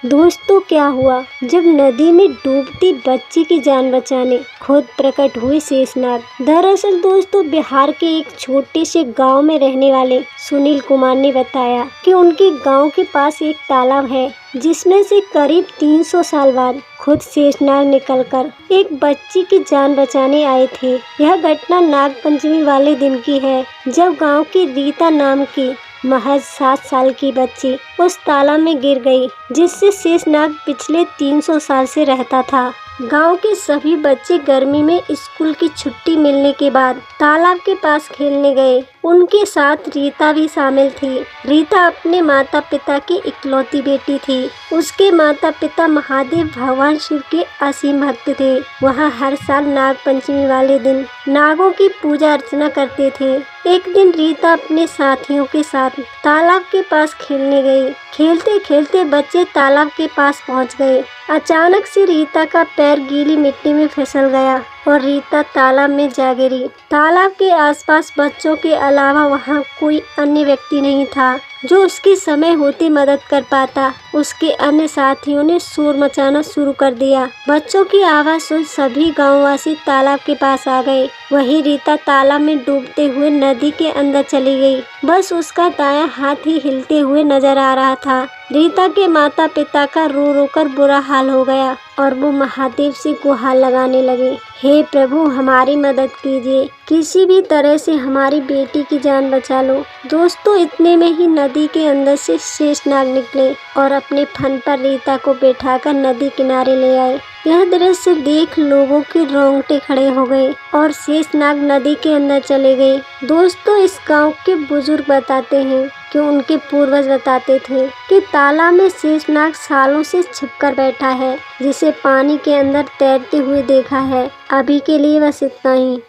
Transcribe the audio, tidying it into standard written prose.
दोस्तों क्या हुआ जब नदी में डूबती बच्ची की जान बचाने खुद प्रकट हुए शेषनाग। दरअसल दोस्तों बिहार के एक छोटे से गांव में रहने वाले सुनील कुमार ने बताया कि उनके गांव के पास एक तालाब है जिसमें से करीब 300 साल बाद खुद शेषनाग निकलकर एक बच्ची की जान बचाने आए थे। यह घटना नाग पंचमी वाले दिन की है जब गांव की रीता नाम की महज 7 साल की बच्ची उस तालाब में गिर गई जिससे शेषनाग पिछले 300 साल से रहता था। गांव के सभी बच्चे गर्मी में स्कूल की छुट्टी मिलने के बाद तालाब के पास खेलने गए। उनके साथ रीता भी शामिल थी। रीता अपने माता पिता की इकलौती बेटी थी। उसके माता पिता महादेव भगवान शिव के असीम भक्त थे। वह हर साल नाग पंचमी वाले दिन नागों की पूजा अर्चना करते थे। एक दिन रीता अपने साथियों के साथ तालाब के पास खेलने गई। खेलते खेलते बच्चे तालाब के पास पहुंच गए। अचानक से रीता का पैर गीली मिट्टी में फिसल गया और रीता तालाब में जा गिरी। तालाब के आसपास बच्चों के अलावा वहां कोई अन्य व्यक्ति नहीं था जो उसकी समय होते मदद कर पाता। उसके अन्य साथियों ने शोर मचाना शुरू कर दिया। बच्चों की आवाज सुन सभी गांववासी तालाब के पास आ गए। वहीं रीता तालाब में डूबते हुए नदी के अंदर चली गई। बस उसका दायां हाथ ही हिलते हुए नजर आ रहा था। रीता के माता पिता का रो रो कर बुरा हाल हो गया और वो महादेव से गुहार लगाने लगे, हे प्रभु हमारी मदद कीजिए, किसी भी तरह से हमारी बेटी की जान बचा लो। दोस्तों इतने में ही नदी के अंदर से शेषनाग निकले और अपने फन पर रीता को बैठाकर नदी किनारे ले आए। यह दृश्य देख लोगों के रोंगटे खड़े हो गए और शेषनाग नदी के अंदर चले गए। दोस्तों इस गांव के बुजुर्ग बताते हैं कि उनके पूर्वज बताते थे कि तालाब में शेषनाग सालों से छिपकर बैठा है जिसे पानी के अंदर तैरते हुए देखा है। अभी के लिए बस इतना ही।